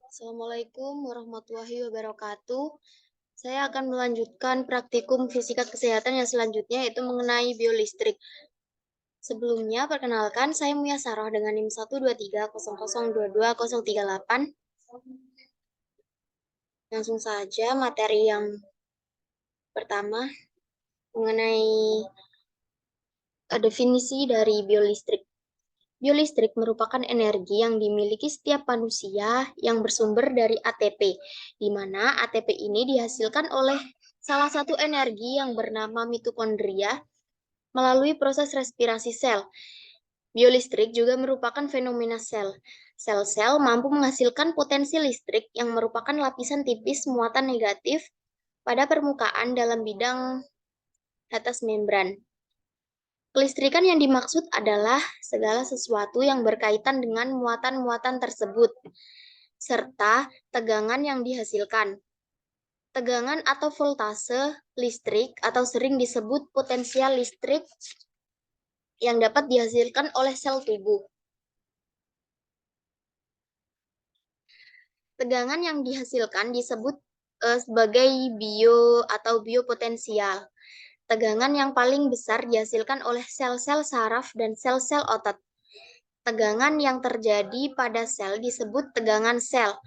Assalamualaikum warahmatullahi wabarakatuh. Saya akan melanjutkan praktikum fisika kesehatan yang selanjutnya, yaitu mengenai biolistrik. Sebelumnya, perkenalkan, saya Muya Sarah dengan NIM 123002238. Langsung saja materi yang pertama, mengenai definisi dari biolistrik. Biolistrik merupakan energi yang dimiliki setiap manusia yang bersumber dari ATP, di mana ATP ini dihasilkan oleh salah satu energi yang bernama mitokondria melalui proses respirasi sel. Biolistrik juga merupakan fenomena sel. Sel-sel mampu menghasilkan potensi listrik yang merupakan lapisan tipis muatan negatif pada permukaan dalam bidang atas membran. Kelistrikan yang dimaksud adalah segala sesuatu yang berkaitan dengan muatan-muatan tersebut, serta tegangan yang dihasilkan. Tegangan atau voltase listrik atau sering disebut potensial listrik yang dapat dihasilkan oleh sel tubuh. Tegangan yang dihasilkan disebut sebagai bio atau biopotensial. Tegangan yang paling besar dihasilkan oleh sel-sel saraf dan sel-sel otot. Tegangan yang terjadi pada sel disebut tegangan sel,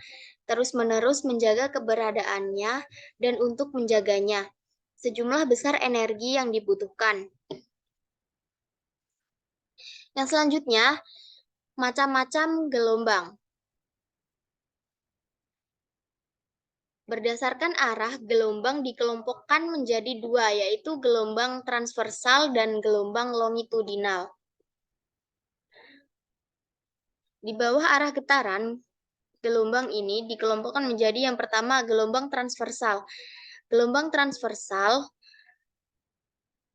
terus-menerus menjaga keberadaannya dan untuk menjaganya. Sejumlah besar energi yang dibutuhkan. Yang selanjutnya, macam-macam gelombang. Berdasarkan arah, gelombang dikelompokkan menjadi dua, yaitu gelombang transversal dan gelombang longitudinal. Di bawah arah getaran, gelombang ini dikelompokkan menjadi yang pertama gelombang transversal. Gelombang transversal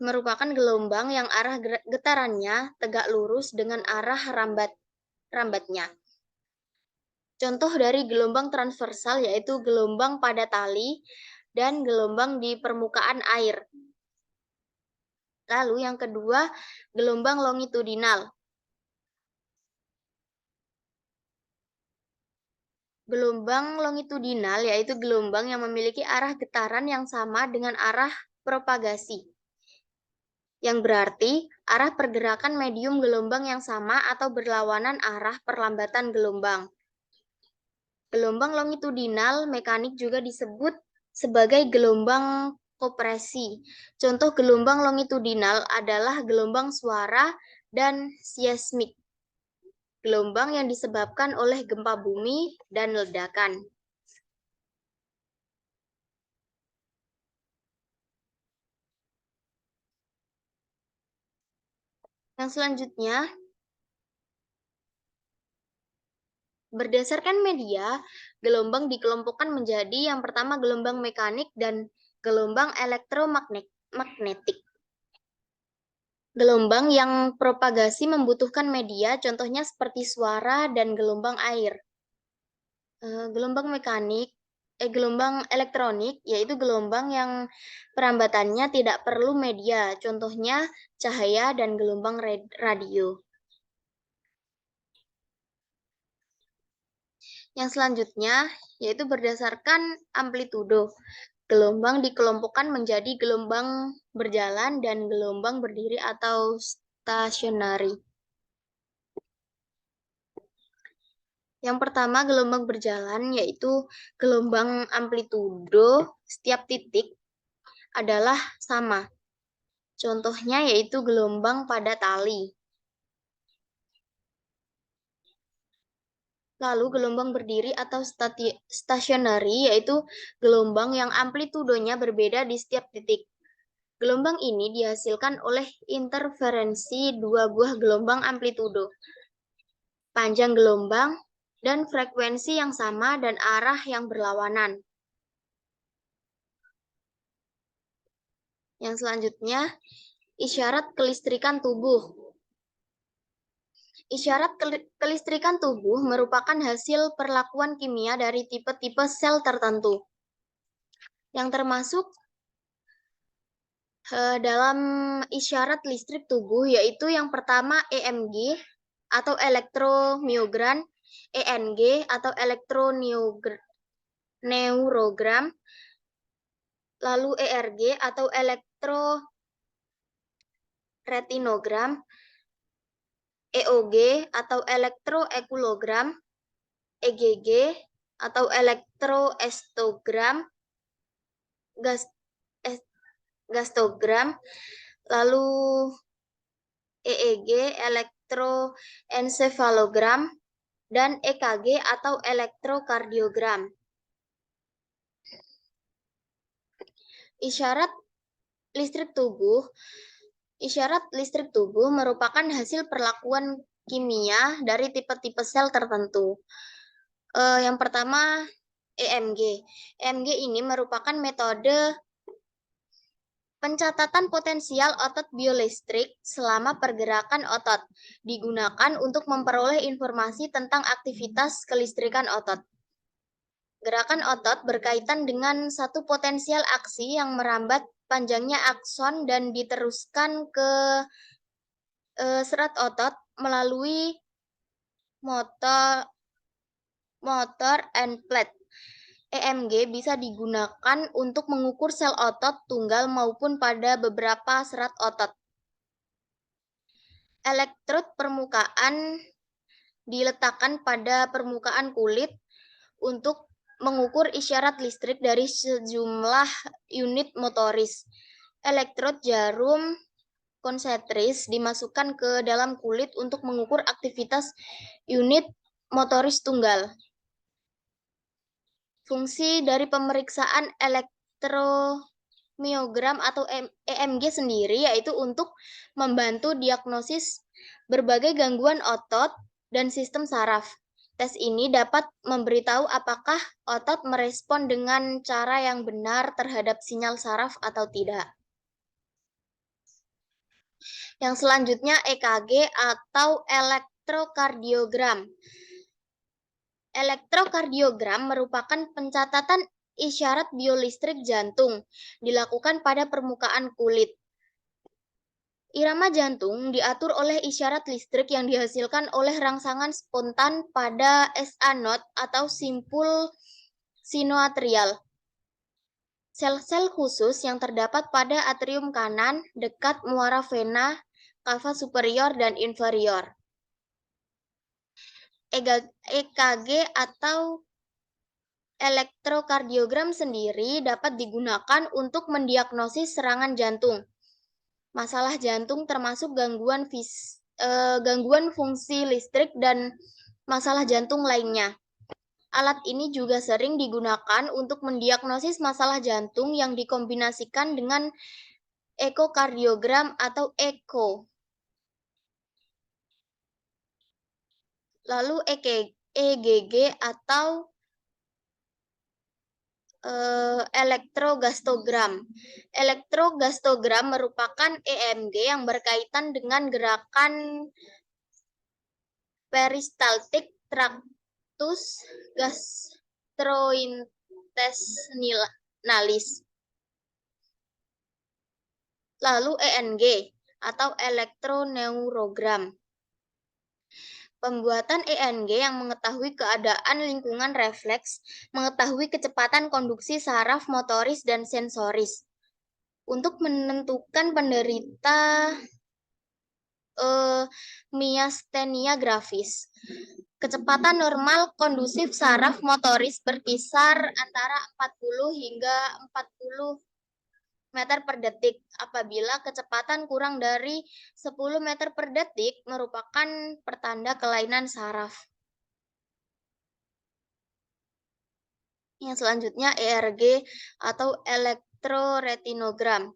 merupakan gelombang yang arah getarannya tegak lurus dengan arah rambatnya. Contoh dari gelombang transversal yaitu gelombang pada tali dan gelombang di permukaan air. Lalu yang kedua, gelombang longitudinal. Gelombang longitudinal yaitu gelombang yang memiliki arah getaran yang sama dengan arah propagasi. Yang berarti arah pergerakan medium gelombang yang sama atau berlawanan arah perlambatan gelombang. Gelombang longitudinal mekanik juga disebut sebagai gelombang kopresi. Contoh gelombang longitudinal adalah gelombang suara dan seismik. Gelombang yang disebabkan oleh gempa bumi dan ledakan. Yang selanjutnya, berdasarkan media, gelombang dikelompokkan menjadi yang pertama gelombang mekanik dan gelombang elektromagnetik. Gelombang yang propagasi membutuhkan media, contohnya seperti suara dan gelombang air. Gelombang elektronik, yaitu gelombang yang perambatannya tidak perlu media, contohnya cahaya dan gelombang radio. Yang selanjutnya, yaitu berdasarkan amplitudo. Gelombang dikelompokkan menjadi gelombang berjalan dan gelombang berdiri atau stationary. Yang pertama, gelombang berjalan, yaitu gelombang amplitudo setiap titik adalah sama. Contohnya yaitu gelombang pada tali. Lalu gelombang berdiri atau stationary, yaitu gelombang yang amplitudonya berbeda di setiap titik. Gelombang ini dihasilkan oleh interferensi dua buah gelombang amplitudo. Panjang gelombang dan frekuensi yang sama dan arah yang berlawanan. Yang selanjutnya, isyarat kelistrikan tubuh. Isyarat kelistrikan tubuh merupakan hasil perlakuan kimia dari tipe-tipe sel tertentu, yang termasuk dalam isyarat listrik tubuh, yaitu yang pertama EMG atau elektromiogram ENG atau elektroneurogram, lalu ERG atau elektroretinogram, EOG atau elektroekulogram, EGG atau elektroestogram, gastogram, lalu EEG elektroensefalogram, dan EKG atau elektrokardiogram. Isyarat listrik tubuh merupakan hasil perlakuan kimia dari tipe-tipe sel tertentu. Yang pertama, EMG. EMG ini merupakan metode pencatatan potensial otot biolistrik selama pergerakan otot, digunakan untuk memperoleh informasi tentang aktivitas kelistrikan otot. Gerakan otot berkaitan dengan satu potensial aksi yang merambat panjangnya akson dan diteruskan ke serat otot melalui motor and plate. EMG bisa digunakan untuk mengukur sel otot tunggal maupun pada beberapa serat otot. Elektrod permukaan diletakkan pada permukaan kulit untuk mengukur isyarat listrik dari sejumlah unit motoris. Elektrod jarum konsentris dimasukkan ke dalam kulit untuk mengukur aktivitas unit motoris tunggal. Fungsi dari pemeriksaan elektromiogram atau EMG sendiri yaitu untuk membantu diagnosis berbagai gangguan otot dan sistem saraf. Tes ini dapat memberitahu apakah otot merespon dengan cara yang benar terhadap sinyal saraf atau tidak. Yang selanjutnya EKG atau elektrokardiogram. Elektrokardiogram merupakan pencatatan isyarat biolistrik jantung dilakukan pada permukaan kulit. Irama jantung diatur oleh isyarat listrik yang dihasilkan oleh rangsangan spontan pada SA node atau simpul sinoatrial. Sel-sel khusus yang terdapat pada atrium kanan dekat muara vena, kava superior dan inferior. EKG atau elektrokardiogram sendiri dapat digunakan untuk mendiagnosis serangan jantung, masalah jantung termasuk gangguan fungsi listrik dan masalah jantung lainnya. Alat ini juga sering digunakan untuk mendiagnosis masalah jantung yang dikombinasikan dengan ekokardiogram atau EKO. Lalu EGG atau elektrogastogram. Elektrogastogram merupakan EMG yang berkaitan dengan gerakan peristaltik tractus gastrointestinalis. Lalu ENG atau elektroneurogram. Pembuatan ENG yang mengetahui keadaan lingkungan refleks, mengetahui kecepatan konduksi saraf motoris dan sensoris. Untuk menentukan penderita miastenia gravis. Kecepatan normal kondusif saraf motoris berkisar antara 40 hingga 40 meter per detik. Apabila kecepatan kurang dari 10 meter per detik merupakan pertanda kelainan saraf. Yang selanjutnya ERG atau elektroretinogram.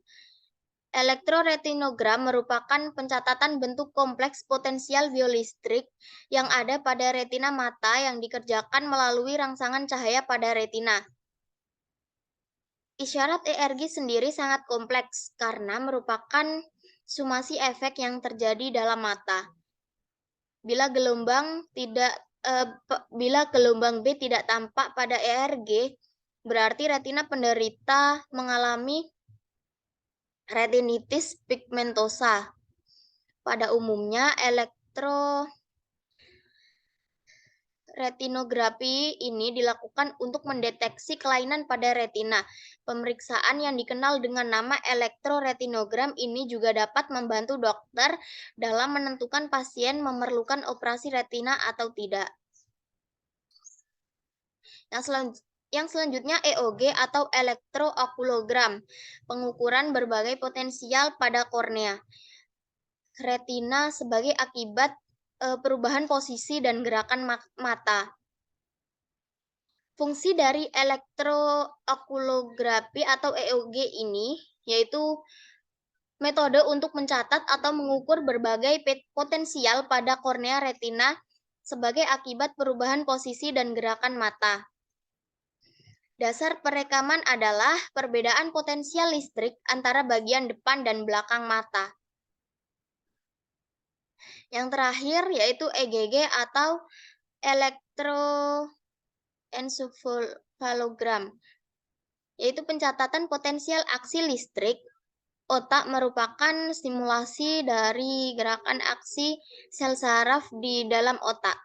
Elektroretinogram merupakan pencatatan bentuk kompleks potensial biolistrik yang ada pada retina mata yang dikerjakan melalui rangsangan cahaya pada retina. Isyarat ERG sendiri sangat kompleks karena merupakan sumasi efek yang terjadi dalam mata. Bila gelombang B tidak tampak pada ERG, berarti retina penderita mengalami retinitis pigmentosa. Pada umumnya Retinografi ini dilakukan untuk mendeteksi kelainan pada retina. Pemeriksaan yang dikenal dengan nama elektroretinogram ini juga dapat membantu dokter dalam menentukan pasien memerlukan operasi retina atau tidak. Yang selanjutnya EOG atau elektrookulogram, pengukuran berbagai potensial pada kornea. Retina sebagai akibat perubahan posisi dan gerakan mata. Fungsi dari elektrookulografi atau EOG ini yaitu metode untuk mencatat atau mengukur berbagai potensial pada kornea retina sebagai akibat perubahan posisi dan gerakan mata. Dasar perekaman adalah perbedaan potensial listrik antara bagian depan dan belakang mata. Yang terakhir yaitu EGG atau elektroencephalogram, yaitu pencatatan potensial aksi listrik otak merupakan simulasi dari gerakan aksi sel saraf di dalam otak.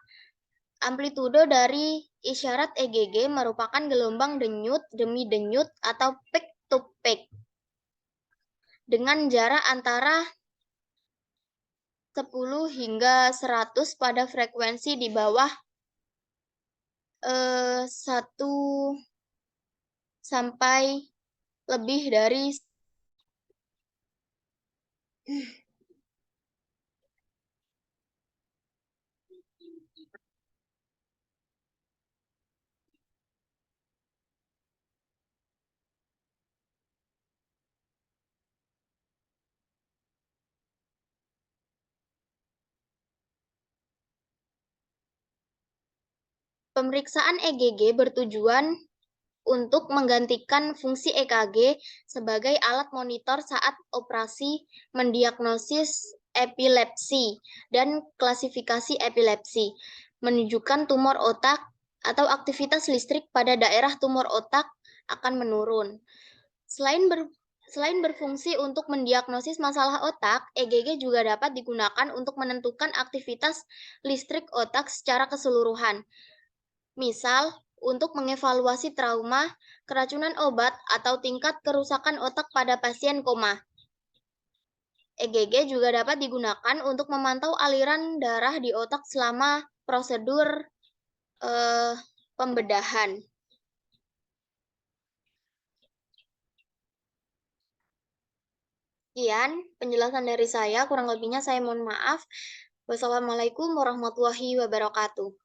Amplitudo dari isyarat EGG merupakan gelombang denyut demi denyut atau peak to peak dengan jarak antara 10 hingga 100 pada frekuensi di bawah 1 sampai lebih dari pemeriksaan EGG bertujuan untuk menggantikan fungsi EKG sebagai alat monitor saat operasi mendiagnosis epilepsi dan klasifikasi epilepsi, menunjukkan tumor otak atau aktivitas listrik pada daerah tumor otak akan menurun. Selain berfungsi untuk mendiagnosis masalah otak, EGG juga dapat digunakan untuk menentukan aktivitas listrik otak secara keseluruhan. Misal, untuk mengevaluasi trauma, keracunan obat, atau tingkat kerusakan otak pada pasien koma. EGG juga dapat digunakan untuk memantau aliran darah di otak selama prosedur pembedahan. Sekian penjelasan dari saya, kurang lebihnya saya mohon maaf. Wassalamualaikum warahmatullahi wabarakatuh.